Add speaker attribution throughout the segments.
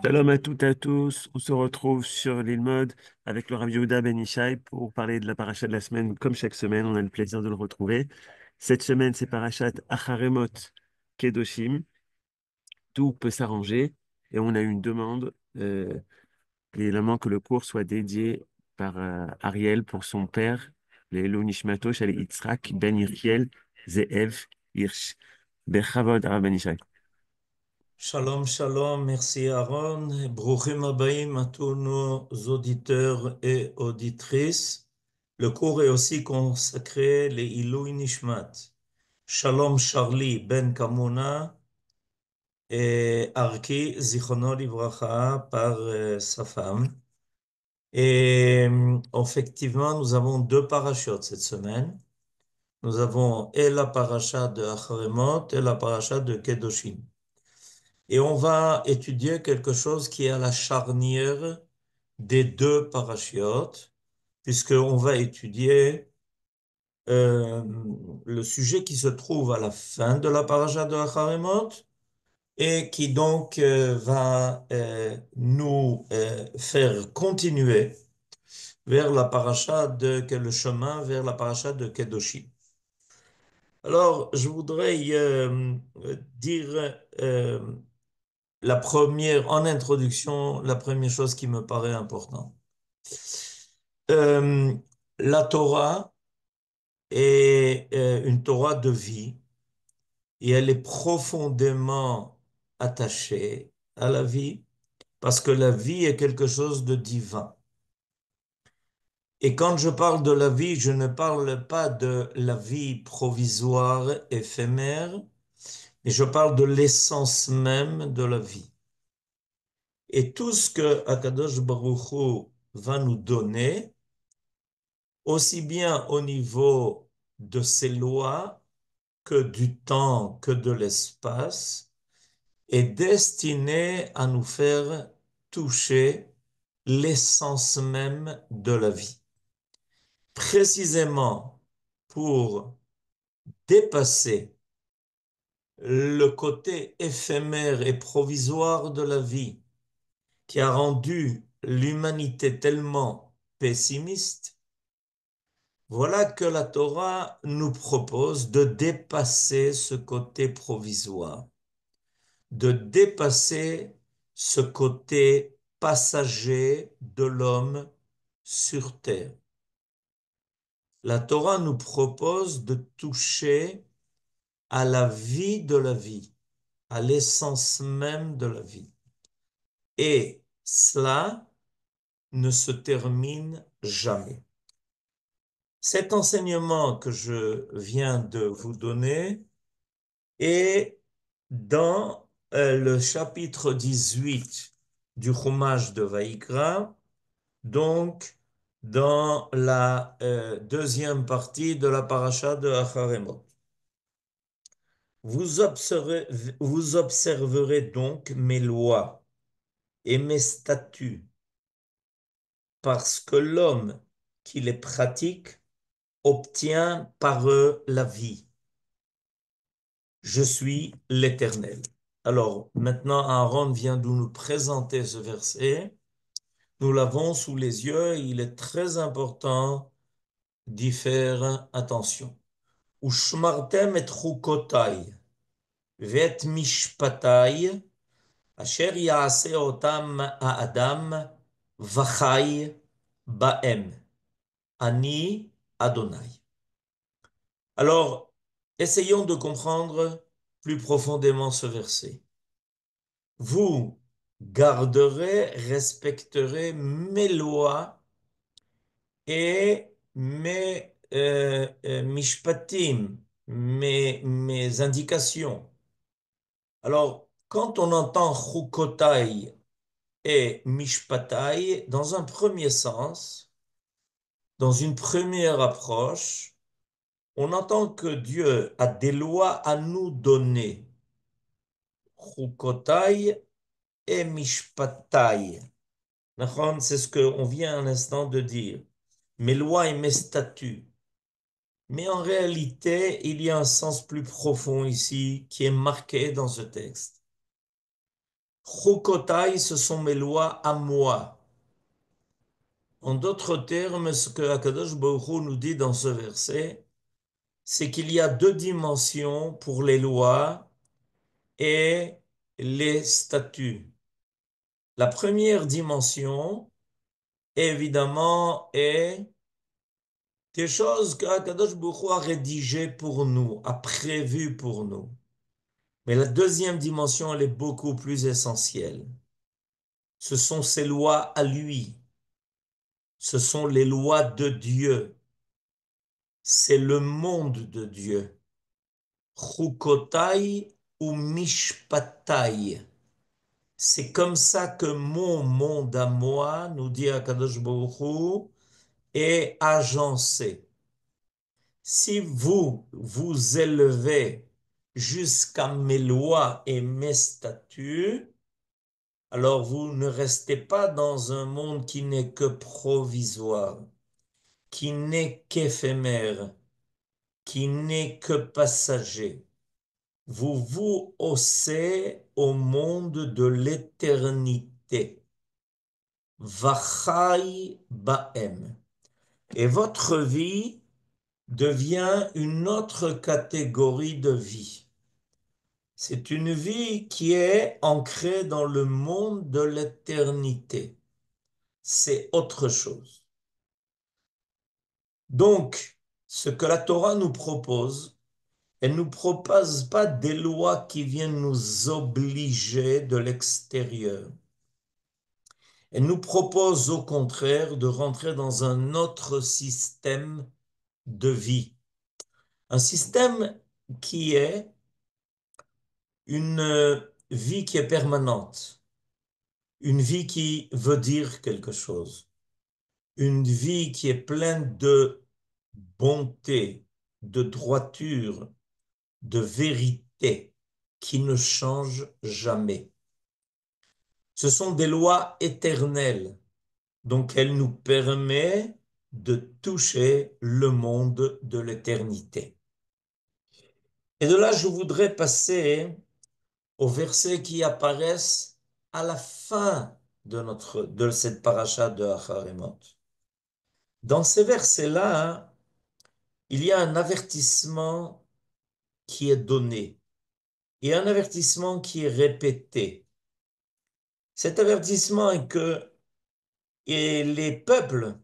Speaker 1: Shalom à toutes et à tous. On se retrouve sur l'île Mode avec le Rav Yehuda Ben Ishai pour parler de la paracha de la semaine. Comme chaque semaine, on a le plaisir de le retrouver. Cette semaine, c'est parachat Acharemot Kedoshim. Tout peut s'arranger et on a eu une demande, évidemment, que le cours soit dédié par Ariel pour son père, le Elou Nishmato Shel Yitzhak Ben Yirkiel Ze'ev Hirsch. Bechavod Rav Ben Ishai.
Speaker 2: Shalom, shalom, merci Aaron. Bruchim Abaim à tous nos auditeurs et auditrices. Le cours est aussi consacré les Ilui Nishmat. Shalom Charlie Ben Kamuna et Arki Zichrono Livracha par sa femme. Et effectivement, nous avons deux parachutes cette semaine. Nous avons et la paracha de Acharemot et la paracha de Kedoshim. Et on va étudier quelque chose qui est à la charnière des deux parachiotes, puisqu'on va étudier euh, le sujet qui se trouve à la fin de la paracha de Acharemot et qui donc va nous faire continuer vers la paracha le chemin vers la paracha de Kedoshim. Alors, je voudrais dire en introduction, la première chose qui me paraît importante. Euh, la Torah est une Torah de vie et elle est profondément attachée à la vie parce que la vie est quelque chose de divin. Et quand je parle de la vie, je ne parle pas de la vie provisoire, éphémère, mais je parle de l'essence même de la vie. Et tout ce que Akadosh Baruch Hu va nous donner, aussi bien au niveau de ses lois que du temps, que de l'espace, est destiné à nous faire toucher l'essence même de la vie. Précisément pour dépasser le côté éphémère et provisoire de la vie qui a rendu l'humanité tellement pessimiste. Voilà que la Torah nous propose de dépasser ce côté provisoire, de dépasser ce côté passager de l'homme sur terre. La Torah nous propose de toucher à la vie de la vie, à l'essence même de la vie. Et cela ne se termine jamais. Cet enseignement que je viens de vous donner est dans le chapitre 18 du Chumash de Vaïkra, donc dans la deuxième partie de la paracha de Acharemot. Vous observerez donc mes lois et mes statuts, parce que l'homme qui les pratique obtient par eux la vie. Je suis l'Éternel. Alors, maintenant, Aaron vient de nous présenter ce verset. Nous l'avons sous les yeux. Il est très important d'y faire attention. Ushmartem et chukotai, vet mishpatai, asher yaase otam ha'adam, vachai baem. Ani Adonai. Alors, essayons de comprendre plus profondément ce verset. Vous garderez, respecterez mes lois et mes mishpatim, mes indications. Alors, quand on entend chukotai et mishpatai, dans un premier sens, dans une première approche, on entend que Dieu a des lois à nous donner. Chukotai et mishpatai. C'est ce qu'on vient un instant de dire. Mes lois et mes statuts. Mais en réalité, il y a un sens plus profond ici qui est marqué dans ce texte. Chukotai, ce sont mes lois à moi. En d'autres termes, ce que Akadosh Baruch Hu nous dit dans ce verset, c'est qu'il y a deux dimensions pour les lois et les statuts. La première dimension, évidemment, est des choses qu'Akadosh Baruch Hu a rédigées pour nous, a prévues pour nous. Mais la deuxième dimension, elle est beaucoup plus essentielle. Ce sont ses lois à lui. Ce sont les lois de Dieu. C'est le monde de Dieu. Chukotai ou mishpatai. C'est comme ça que mon monde à moi, nous dit Akadosh Baruch Hu, est agencé. Si vous vous élevez jusqu'à mes lois et mes statuts, alors vous ne restez pas dans un monde qui n'est que provisoire, qui n'est qu'éphémère, qui n'est que passager. Vous vous haussez au monde de l'éternité. Vachai Baem. Et votre vie devient une autre catégorie de vie. C'est une vie qui est ancrée dans le monde de l'éternité. C'est autre chose. Donc, ce que la Torah nous propose, elle ne nous propose pas des lois qui viennent nous obliger de l'extérieur. Elle nous propose au contraire de rentrer dans un autre système de vie. Un système qui est une vie qui est permanente, une vie qui veut dire quelque chose, une vie qui est pleine de bonté, de droiture, de vérité, qui ne change jamais. Ce sont des lois éternelles, donc elles nous permettent de toucher le monde de l'éternité. Et de là, je voudrais passer aux versets qui apparaissent à la fin de cette paracha de Acharemot. Dans ces versets-là, il y a un avertissement qui est donné et un avertissement qui est répété. Cet avertissement est que les peuples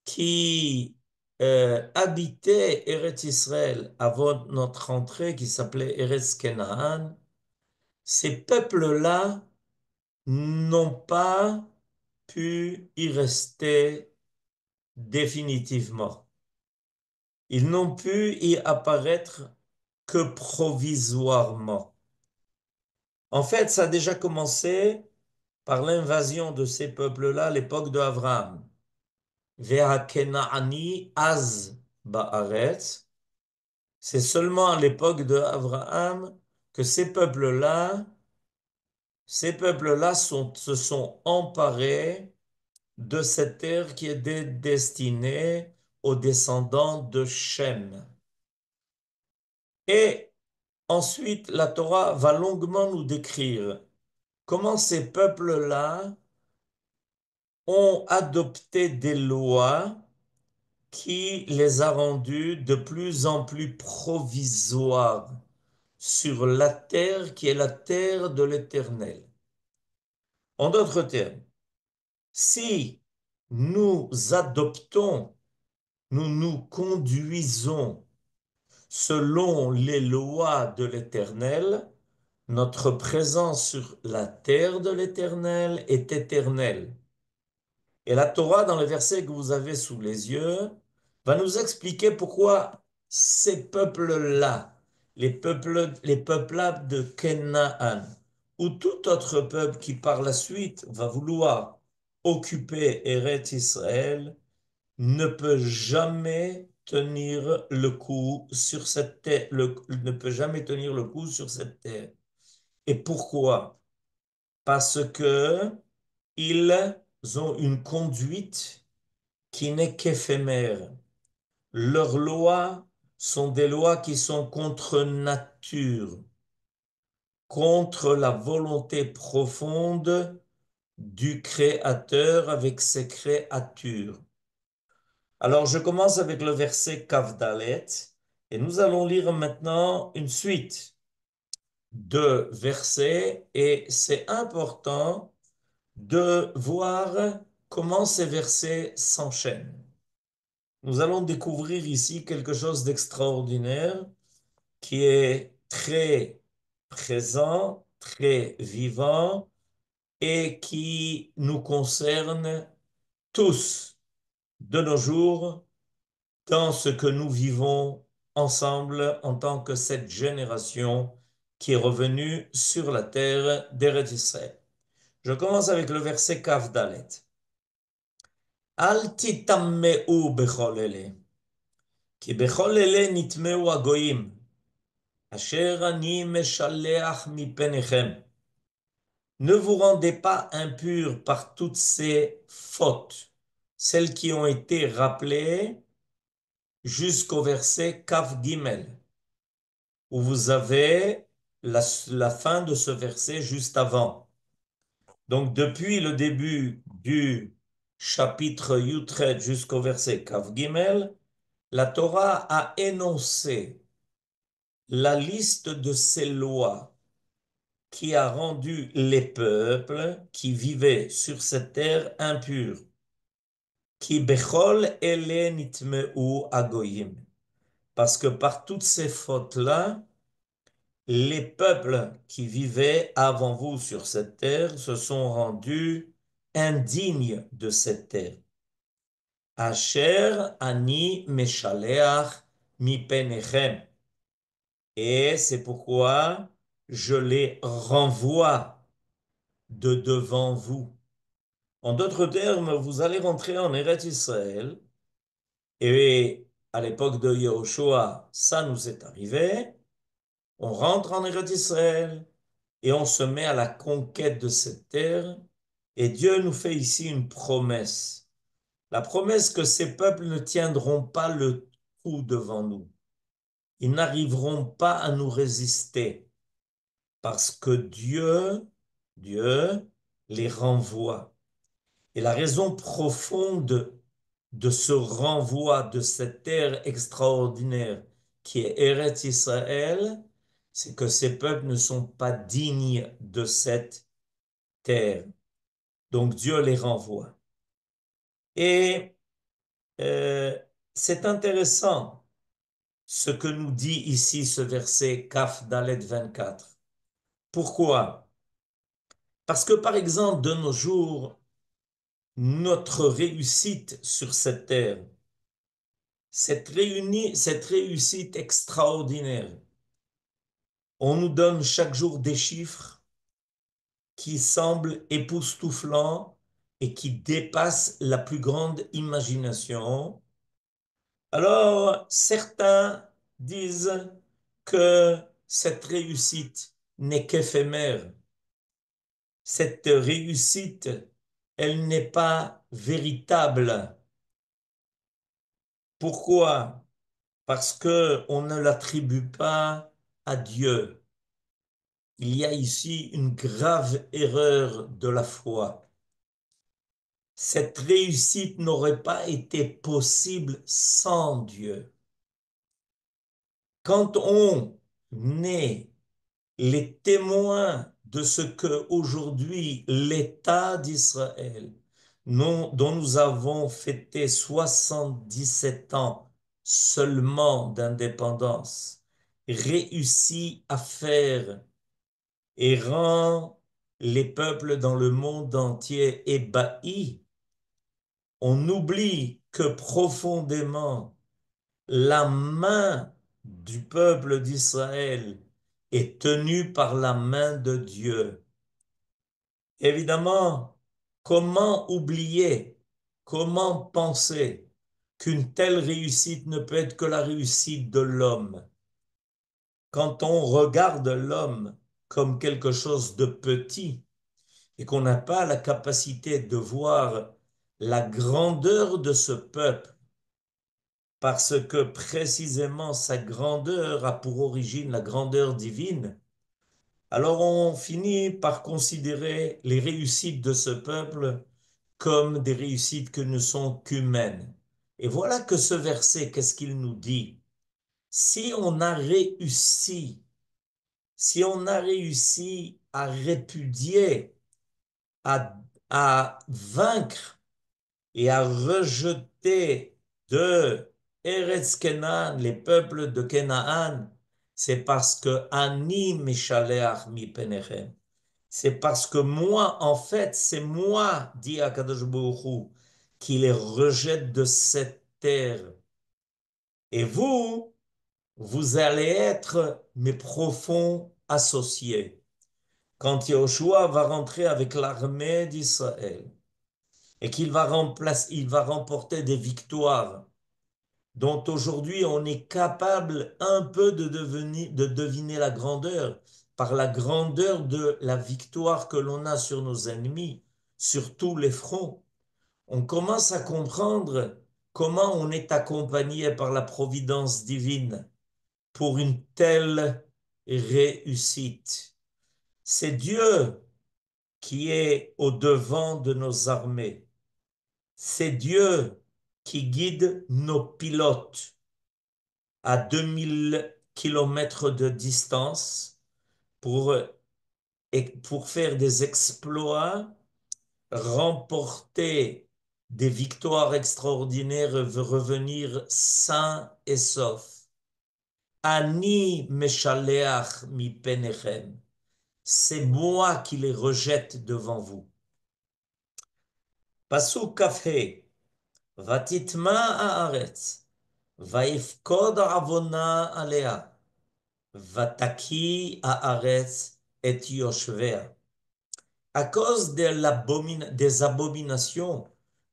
Speaker 2: qui habitaient Eretz Israël avant notre entrée, qui s'appelait Eretz Kenaan, ces peuples-là n'ont pas pu y rester définitivement. Ils n'ont pu y apparaître que provisoirement. En fait, ça a déjà commencé par l'invasion de ces peuples-là à l'époque de Abraham. Ve'hakenaani az ba'aretz. C'est seulement à l'époque de Abraham que ces peuples-là se sont emparés de cette terre qui est destinée aux descendants de Shem. Et ensuite, la Torah va longuement nous décrire comment ces peuples-là ont adopté des lois qui les a rendus de plus en plus provisoires sur la terre qui est la terre de l'Éternel. En d'autres termes, si nous adoptons, nous nous conduisons selon les lois de l'Éternel, notre présence sur la terre de l'Éternel est éternelle. Et la Torah, dans le verset que vous avez sous les yeux, va nous expliquer pourquoi ces peuples-là, les peuplades de Canaan, ou tout autre peuple qui par la suite va vouloir occuper Eretz Israël, ne peut jamais tenir le coup sur cette terre, ne peut jamais tenir le coup sur cette terre. Et pourquoi? Parce que ils ont une conduite qui n'est qu'éphémère. Leurs lois sont des lois qui sont contre nature. contre la volonté profonde du Créateur avec ses créatures. Alors, je commence avec le verset Kavdalet et nous allons lire maintenant une suite de versets et c'est important de voir comment ces versets s'enchaînent. Nous allons découvrir ici quelque chose d'extraordinaire qui est très présent, très vivant et qui nous concerne tous de nos jours dans ce que nous vivons ensemble en tant que cette génération qui est revenue sur la terre d'Eretz Israël. Je commence avec le verset Kaf Dalet. Al titammeu bechol ele, ki bechol ele nitmeu agoyim, asher ani meshalech mipenechem. Ne vous rendez pas impurs par toutes ces fautes, celles qui ont été rappelées jusqu'au verset Kaf Gimel, où vous avez la fin de ce verset juste avant. Donc, depuis le début du chapitre Yutret jusqu'au verset Kaf Gimel, la Torah a énoncé la liste de ces lois qui a rendu les peuples qui vivaient sur cette terre impurs. Ki bechol ele nitmeu agoyim. Parce que par toutes ces fautes-là, les peuples qui vivaient avant vous sur cette terre se sont rendus indignes de cette terre. Asher ani meshaleach mi penechem. Et c'est pourquoi je les renvoie de devant vous. En d'autres termes, vous allez rentrer en Eretz Israël, et à l'époque de Yehoshua, ça nous est arrivé. On rentre en Eretz Israël et on se met à la conquête de cette terre, et Dieu nous fait ici une promesse. La promesse que ces peuples ne tiendront pas le coup devant nous. Ils n'arriveront pas à nous résister parce que Dieu les renvoie. Et la raison profonde de ce renvoi de cette terre extraordinaire qui est Eretz Israël, c'est que ces peuples ne sont pas dignes de cette terre. Donc Dieu les renvoie. Et euh, c'est intéressant ce que nous dit ici ce verset Kaf Dalet 24. Pourquoi? Parce que par exemple, de nos jours, notre réussite sur cette terre, cette réussite extraordinaire, on nous donne chaque jour des chiffres qui semblent époustouflants et qui dépassent la plus grande imagination. Alors, certains disent que cette réussite n'est qu'éphémère. Cette réussite, elle n'est pas véritable. Pourquoi? Parce que on ne l'attribue pas à Dieu. Il y a ici une grave erreur de la foi. Cette réussite n'aurait pas été possible sans Dieu. Quand on est les témoins de ce que aujourd'hui l'État d'Israël, dont nous avons fêté 77 ans seulement d'indépendance, réussit à faire et rend les peuples dans le monde entier ébahis, on oublie que profondément la main du peuple d'Israël est tenue par la main de Dieu. Évidemment, comment oublier, comment penser qu'une telle réussite ne peut être que la réussite de l'homme? Quand on regarde l'homme comme quelque chose de petit et qu'on n'a pas la capacité de voir la grandeur de ce peuple, parce que précisément sa grandeur a pour origine la grandeur divine, Alors on finit par considérer les réussites de ce peuple comme des réussites que ne sont qu'humaines. Et voilà que ce verset, qu'est-ce qu'il nous dit? Si on a réussi, si on a réussi à répudier, à, à vaincre et à rejeter de Eretz Kenan, les peuples de Canaan, c'est parce que Ani Mishaleach mi penechem. C'est parce que moi, en fait, c'est moi, dit Akadosh Baruch Hu, qui les rejette de cette terre. Et vous, vous allez être mes profonds associés. Quand Yahushua va rentrer avec l'armée d'Israël et qu'il va il va remporter des victoires dont aujourd'hui on est capable un peu de deviner la grandeur par la grandeur de la victoire que l'on a sur nos ennemis, sur tous les fronts. On commence à comprendre comment on est accompagné par la providence divine pour une telle réussite. C'est Dieu qui est au devant de nos armées. C'est Dieu qui guide nos pilotes à 2000 kilomètres de distance pour, pour faire des exploits, remporter des victoires extraordinaires, revenir sains et saufs. Ani meshaleach mi penechem. C'est moi qui les rejette devant vous. Pasuk kafhe. Vatitma haaretz. Vaifkod avona alea. Vataki haaretz et yoshvea. À cause des abominations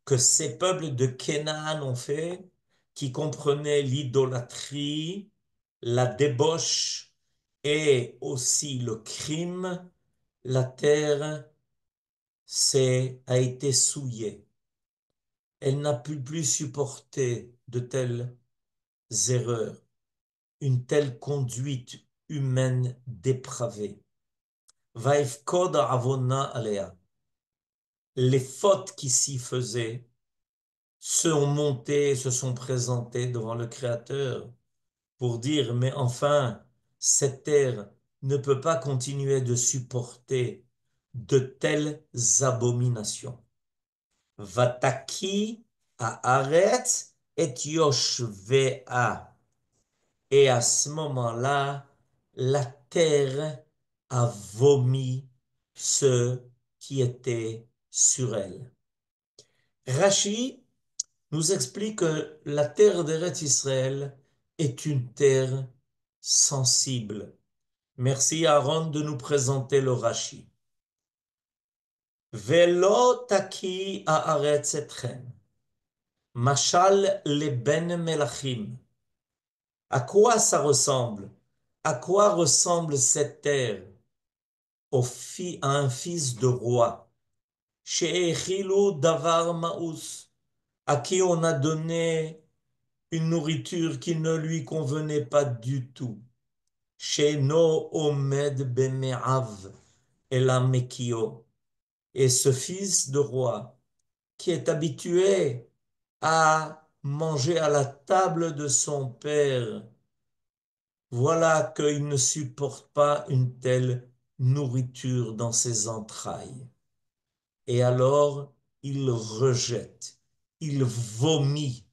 Speaker 2: que ces peuples de Canaan ont fait, qui comprenaient l'idolâtrie, la débauche et aussi le crime, la terre a été souillée. Elle n'a pu plus supporter de telles erreurs, une telle conduite humaine dépravée. Vaifkod avona alea. Les fautes qui s'y faisaient sont montées, se sont présentées devant le Créateur pour dire, mais enfin, cette terre ne peut pas continuer de supporter de telles abominations. Vataki haaretz et yoshvea. Et à ce moment-là, la terre a vomi ceux qui étaient sur elle. Rashi nous explique que la terre d'Eretz Israël est une terre sensible. Merci Aaron de nous présenter le Rashi. Velo taki haaretz etchem. Mashal leben melachim. À quoi ça ressemble? À quoi ressemble cette terre? À un fils de roi. She'echilu davar ma'us. À qui on a donné une nourriture qui ne lui convenait pas du tout. She'no omed beme'av elamekio. Et ce fils de roi qui est habitué à manger à la table de son père, voilà qu'il ne supporte pas une telle nourriture dans ses entrailles. Et alors, il rejette, il vomit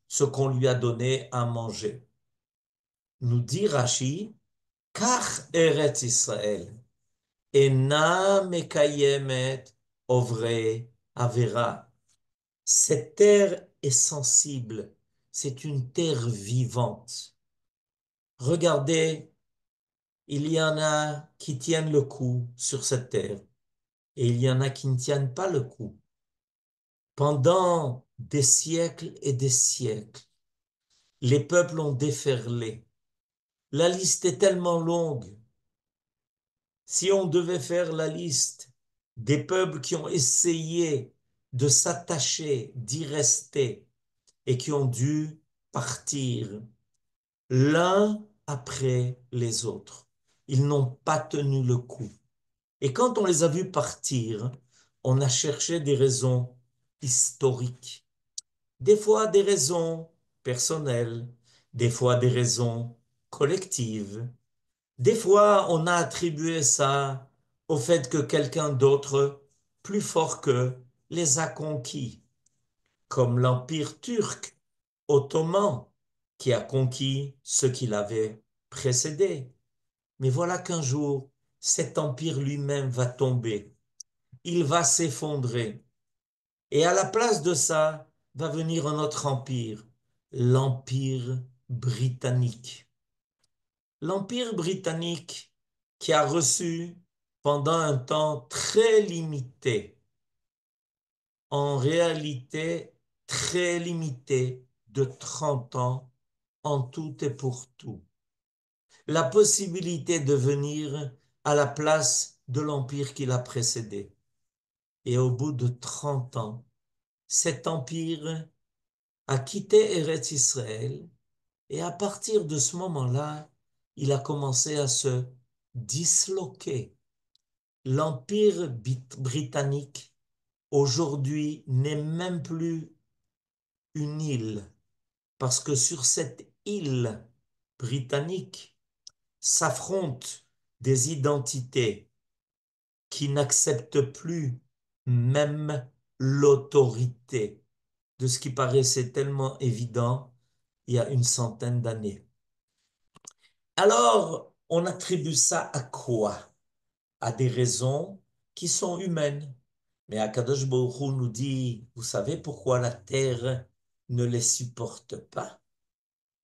Speaker 2: ce qu'on lui a donné à manger. Nous dit Rashi, Kach Eretz Israël, Ena Mekayemet Ovre Avera. Cette terre est sensible, c'est une terre vivante. Regardez, il y en a qui tiennent le coup sur cette terre et il y en a qui ne tiennent pas le coup. Pendant des siècles et des siècles, les peuples ont déferlé. La liste est tellement longue. Si on devait faire la liste des peuples qui ont essayé de s'attacher, d'y rester et qui ont dû partir l'un après les autres. ils n'ont pas tenu le coup. Et quand on les a vus partir, on a cherché des raisons historiques, des fois des raisons personnelles, des fois des raisons collectives, des fois on a attribué ça au fait que quelqu'un d'autre, plus fort qu'eux, les a conquis, comme l'Empire turc ottoman qui a conquis ce qu'il avait précédé. Mais voilà qu'un jour, cet empire lui-même va tomber, il va s'effondrer. Et à la place de ça, va venir un autre empire, l'Empire britannique. L'Empire britannique qui a reçu pendant un temps très limité, en réalité très limité, de 30 ans en tout et pour tout, la possibilité de venir à la place de l'empire qui l'a précédé. Et au bout de 30 ans, cet empire a quitté Eretz Israël et à partir de ce moment-là, il a commencé à se disloquer. L'empire britannique aujourd'hui n'est même plus une île parce que sur cette île britannique s'affrontent des identités qui n'acceptent plus même l'autorité de ce qui paraissait tellement évident il y a une centaine d'années. Alors, on attribue ça à quoi? À des raisons qui sont humaines. Mais Akadosh Baruch Hu nous dit, vous savez pourquoi la terre ne les supporte pas?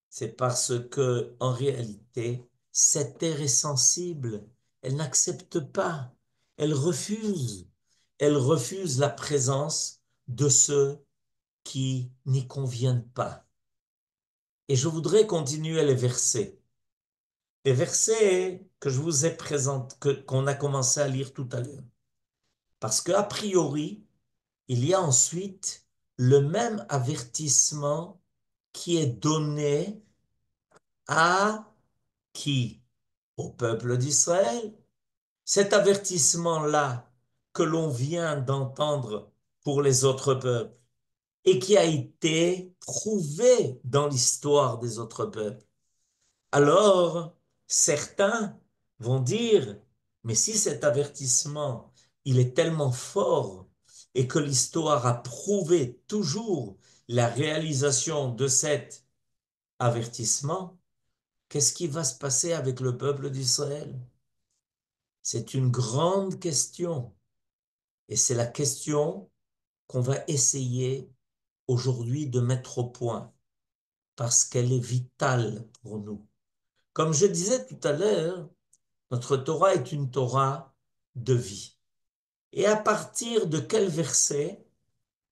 Speaker 2: C'est parce que, en réalité, cette terre est sensible. Elle n'accepte pas. Elle refuse. Elle refuse la présence de ceux qui n'y conviennent pas. Et je voudrais continuer les versets. Les versets que je vous ai présentés, qu'on a commencé à lire tout à l'heure. Parce qu'a priori, il y a ensuite le même avertissement qui est donné à qui? Au peuple d'Israël. Cet avertissement-là que l'on vient d'entendre pour les autres peuples et qui a été prouvé dans l'histoire des autres peuples. Alors, certains vont dire, mais si cet avertissement, il est tellement fort et que l'histoire a prouvé toujours la réalisation de cet avertissement, qu'est-ce qui va se passer avec le peuple d'Israël? C'est une grande question et c'est la question qu'on va essayer aujourd'hui de mettre au point parce qu'elle est vitale pour nous. Comme je disais tout à l'heure, notre Torah est une Torah de vie. Et à partir de quel verset,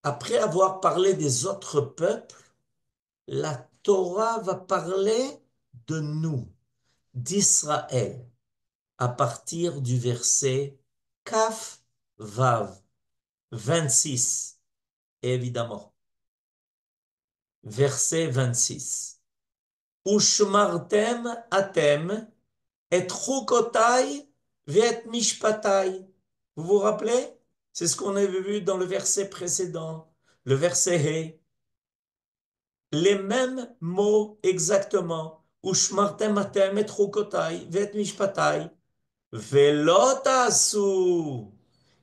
Speaker 2: après avoir parlé des autres peuples, la Torah va parler de nous, d'Israël, à partir du verset Kaf Vav 26, évidemment. Verset 26. Ushmartem atem et chukotai ve'et mishpatai. Vous vous rappelez? C'est ce qu'on avait vu dans le verset précédent, le verset He. Les mêmes mots exactement. Ushmartem atem et chukotai ve'et mishpatai. Ve'lo ta'asu.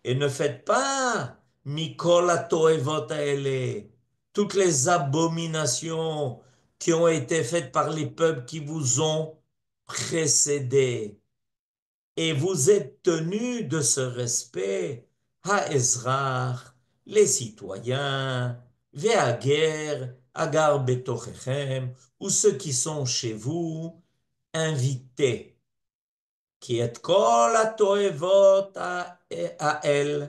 Speaker 2: Et ne faites pas mikol hatoevot haele. Toutes les abominations qui ont été faites par les peuples qui vous ont précédés. Et vous êtes tenus de ce respect, Haezrach, les citoyens, Ve'ager, Agar betochechem, ou ceux qui sont chez vous, invités, qui est kol hatoevot האל,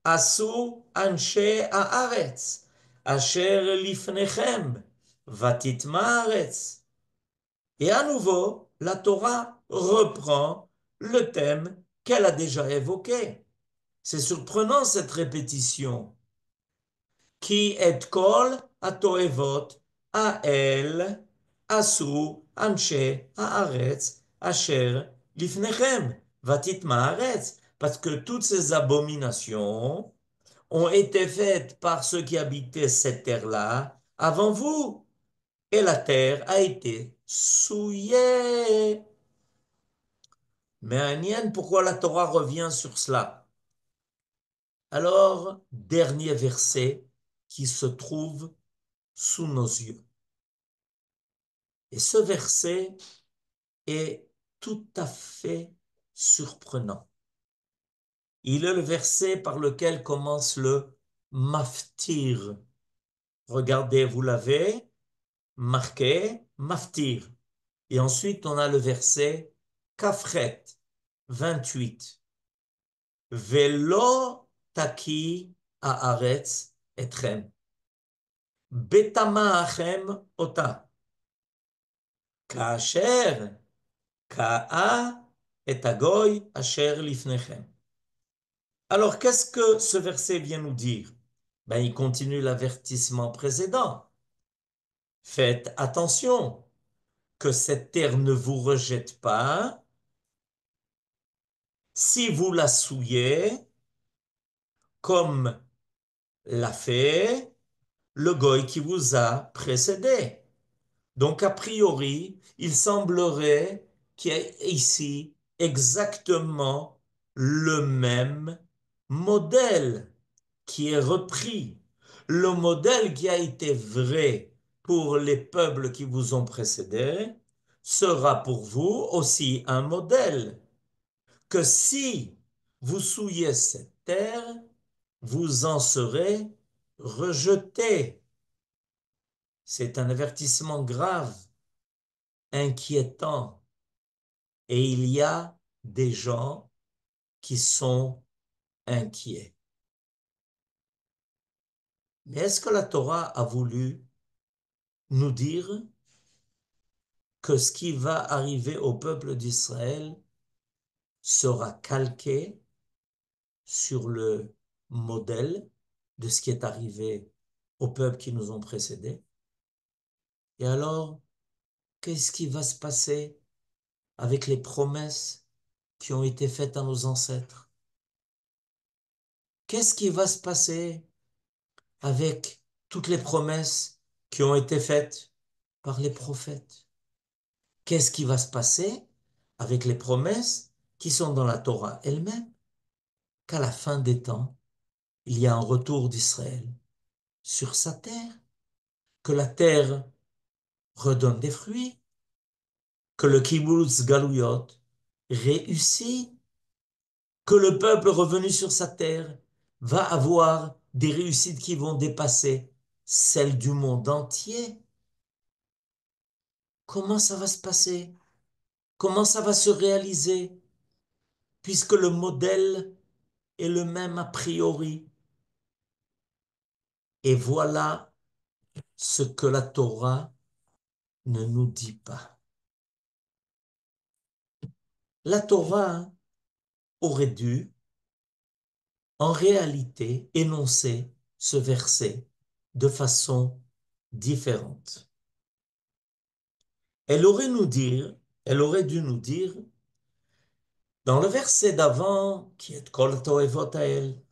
Speaker 2: עשו אנשי הארץ, אשר לפניכם, ותטמע הארץ. Et à nouveau, la Torah reprend le thème qu'elle a déjà évoqué. C'est surprenant cette répétition. Ki et kol hatoevot האל עשו אנשי הארץ אשר lifnechem, vatit ma'aretz, parce que toutes ces abominations ont été faites par ceux qui habitaient cette terre-là avant vous, et la terre a été souillée. Mais Anien, pourquoi la Torah revient sur cela? Alors, dernier verset qui se trouve sous nos yeux. Et ce verset est tout à fait surprenant. Il est le verset par lequel commence le maftir. Regardez, vous l'avez marqué, maftir. Et ensuite, on a le verset Kafret 28. Velo taki haaretz etrem. Betamaachem ota. Kaasher kaa et agoy asher lifnechem. Alors, qu'est-ce que ce verset vient nous dire? Ben, il continue l'avertissement précédent. Faites attention que cette terre ne vous rejette pas si vous la souillez comme l'a fait le goy qui vous a précédé. Donc, a priori, il semblerait qu'il y ait ici exactement le même modèle qui est repris. Le modèle qui a été vrai pour les peuples qui vous ont précédés sera pour vous aussi un modèle. Que si vous souillez cette terre, vous en serez rejetés. C'est un avertissement grave, inquiétant. Et il y a des gens qui sont inquiets. Mais est-ce que la Torah a voulu nous dire que ce qui va arriver au peuple d'Israël sera calqué sur le modèle de ce qui est arrivé aux peuples qui nous ont précédés? Et alors, qu'est-ce qui va se passer avec les promesses qui ont été faites à nos ancêtres? Qu'est-ce qui va se passer avec toutes les promesses qui ont été faites par les prophètes? Qu'est-ce qui va se passer avec les promesses qui sont dans la Torah elle-même? Qu'à la fin des temps, il y a un retour d'Israël sur sa terre, que la terre redonne des fruits, que le kibbutz galouyot réussit, que le peuple revenu sur sa terre va avoir des réussites qui vont dépasser celles du monde entier. Comment ça va se passer? Comment ça va se réaliser? Puisque le modèle est le même a priori. Et voilà ce que la Torah ne nous dit pas. La Torah aurait dû, en réalité, énoncer ce verset de façon différente. Elle aurait nous dire, elle aurait dû nous dire, dans le verset d'avant, qui est Kol toevot hael,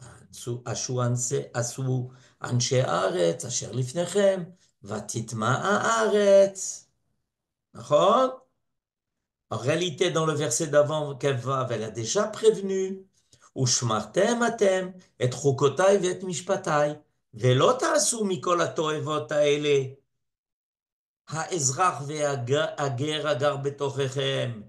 Speaker 2: asu anshe haaretz, asher lifnechem, vatitma haaretz. נכון? En réalité, dans le verset d'avant, elle a déjà prévenu. ושמרתם אתם את חוקותיי ואת משפטיי, ולא תעשו מכל התועבות האלה, האזרח והגר הגר בתוככם.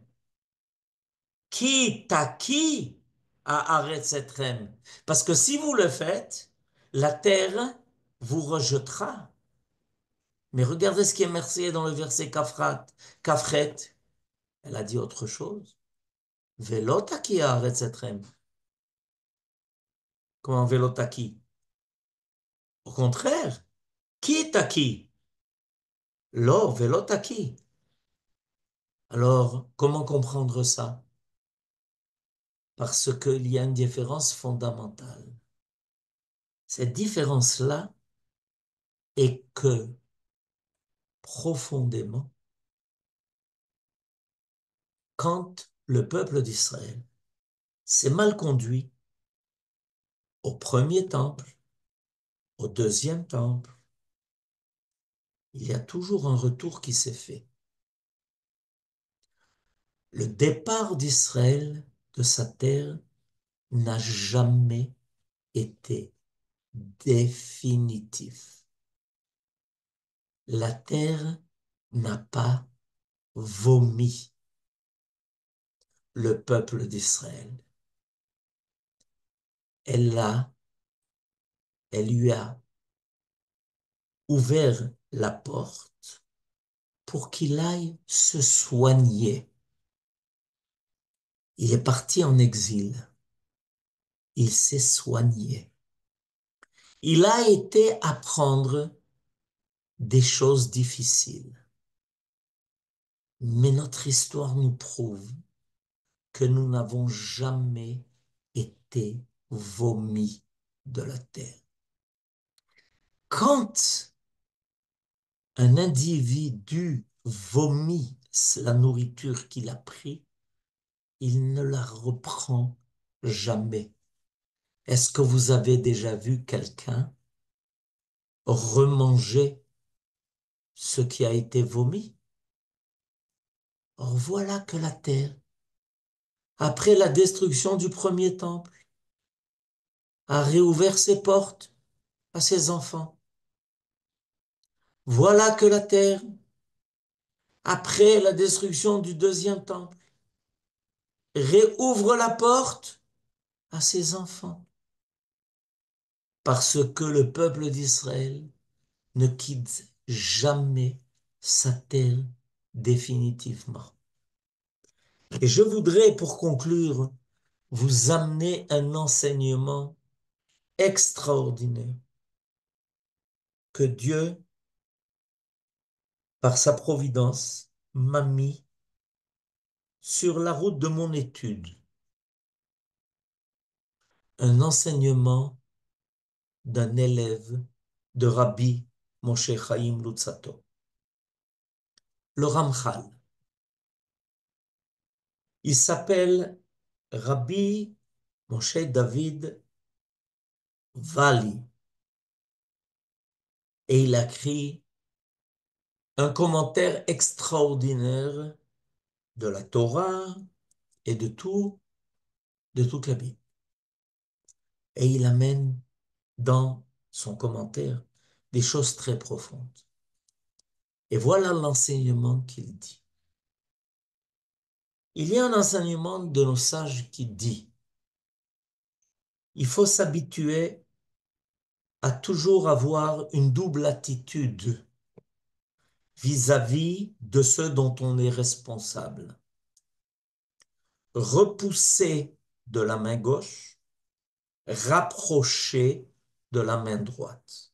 Speaker 2: Qui taqui à aretzetrem. Parce que si vous le faites, la terre vous rejettera. Mais regardez ce qui est marqué dans le verset Kafret. Elle a dit autre chose. Velotaki à aretzetrem. Comment velotaki? Au contraire. Qui taki? Lo velotaki. Alors, comment comprendre ça? Parce qu'il y a une différence fondamentale. Cette différence-là est que profondément, quand le peuple d'Israël s'est mal conduit au premier temple, au deuxième temple. Il y a toujours un retour qui s'est fait. Le départ d'Israël de sa terre n'a jamais été définitif. La terre n'a pas vomi le peuple d'Israël. Elle l'a, elle lui a ouvert la porte pour qu'il aille se soigner. Il est parti en exil. Il s'est soigné. Il a été apprendre des choses difficiles. Mais notre histoire nous prouve que nous n'avons jamais été vomis de la terre. Quand un individu vomit la nourriture qu'il a prise, il ne la reprend jamais. Est-ce que vous avez déjà vu quelqu'un remanger ce qui a été vomi? Or voilà que la terre, après la destruction du premier temple, a réouvert ses portes à ses enfants. Voilà que la terre, après la destruction du deuxième temple, réouvre la porte à ses enfants. Parce que le peuple d'Israël ne quitte jamais sa terre définitivement. Et je voudrais, pour conclure, vous amener un enseignement extraordinaire que Dieu, par sa providence, m'a mis sur la route de mon étude. Un enseignement d'un élève de Rabbi Moshe Chaim Luzzatto, le Ramchal. Il s'appelle Rabbi Moshe David Vali et il a écrit un commentaire extraordinaire de la Torah et de toute la Bible. Et il amène dans son commentaire des choses très profondes. Et voilà l'enseignement qu'il dit. Il y a un enseignement de nos sages qui dit, il faut s'habituer à toujours avoir une double attitude vis-à-vis de ceux dont on est responsable. Repousser de la main gauche, rapprocher de la main droite.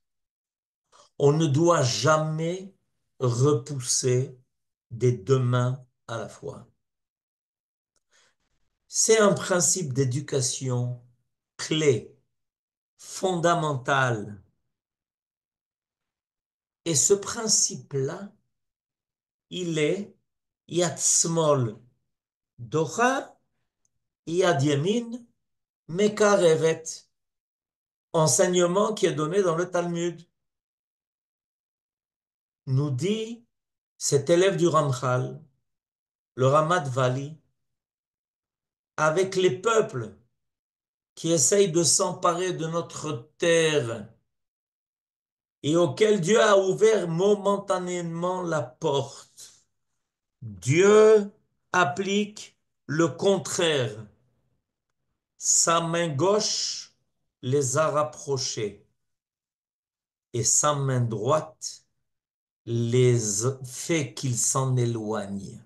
Speaker 2: On ne doit jamais repousser des deux mains à la fois. C'est un principe d'éducation clé, fondamental. Et ce principe-là, il est Yad Smol Dora, Yad Yemin Mekarevet, enseignement qui est donné dans le Talmud, nous dit cet élève du Ramchal, le Ramat Vali, avec les peuples qui essayent de s'emparer de notre terre et auxquels Dieu a ouvert momentanément la porte. Dieu applique le contraire. Sa main gauche les a rapprochés et sa main droite les fait qu'ils s'en éloignent.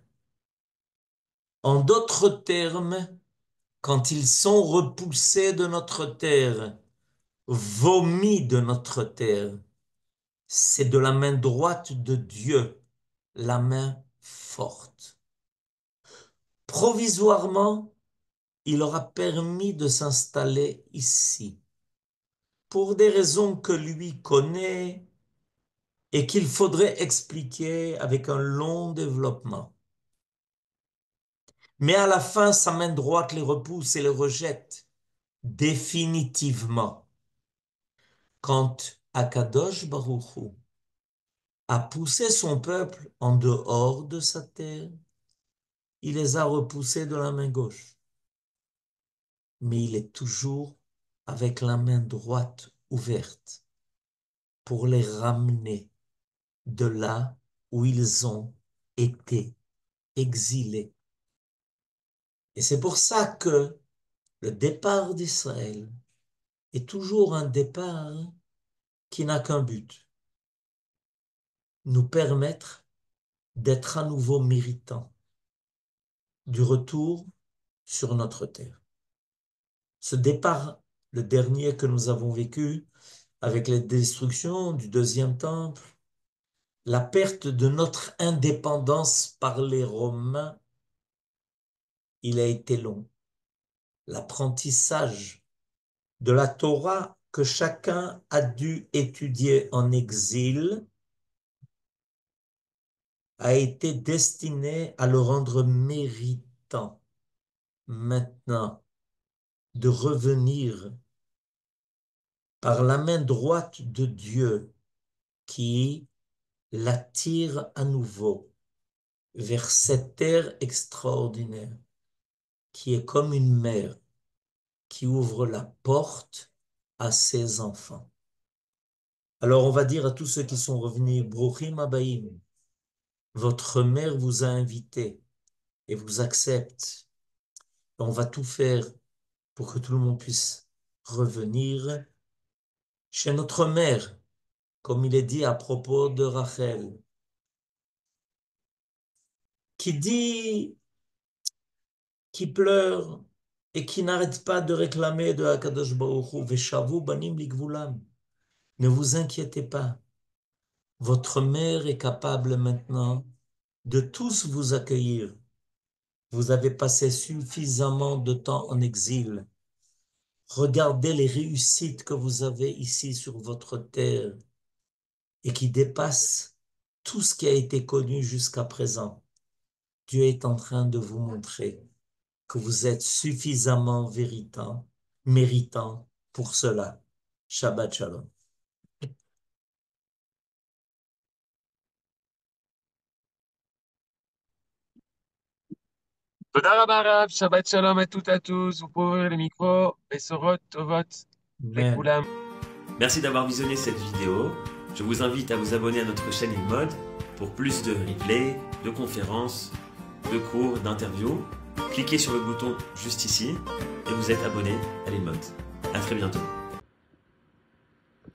Speaker 2: En d'autres termes, quand ils sont repoussés de notre terre, vomis de notre terre, c'est de la main droite de Dieu, la main forte. Provisoirement, il aura permis de s'installer ici, pour des raisons que lui connaît et qu'il faudrait expliquer avec un long développement. Mais à la fin, sa main droite les repousse et les rejette définitivement. Quand Akadosh Baruch Hu a poussé son peuple en dehors de sa terre, il les a repoussés de la main gauche. Mais il est toujours avec la main droite ouverte pour les ramener de là où ils ont été exilés. Et c'est pour ça que le départ d'Israël est toujours un départ qui n'a qu'un but, nous permettre d'être à nouveau méritants du retour sur notre terre. Ce départ, le dernier que nous avons vécu, avec les destructions du deuxième temple, la perte de notre indépendance par les Romains, il a été long. L'apprentissage de la Torah que chacun a dû étudier en exil a été destiné à le rendre méritant maintenant de revenir par la main droite de Dieu qui l'attire à nouveau vers cette terre extraordinaire qui est comme une mère qui ouvre la porte à ses enfants. Alors on va dire à tous ceux qui sont revenus, Bruchim Abaim, votre mère vous a invité et vous accepte. On va tout faire pour que tout le monde puisse revenir chez notre mère, comme il est dit à propos de Rachel, qui dit, qui pleure et qui n'arrête pas de réclamer de Hakadosh Baruch Hu, Veshavu banim ligvulam. Ne vous inquiétez pas, votre mère est capable maintenant de tous vous accueillir. Vous avez passé suffisamment de temps en exil. Regardez les réussites que vous avez ici sur votre terre et qui dépassent tout ce qui a été connu jusqu'à présent. Dieu est en train de vous montrer que vous êtes suffisamment méritant pour cela. Shabbat Shalom.
Speaker 1: תודה רבה רב, שבת שלום à tous, vous pouvez ouvrir les micros, Besorot, Tovot,
Speaker 2: Amen.
Speaker 1: לכולם. Merci d'avoir visionné cette vidéo. Je vous invite à vous abonner à notre chaîne InMode pour plus de replays, de conférences, de cours, d'interviews. Cliquez sur le bouton juste ici et vous êtes abonné à l'InMode. À très bientôt.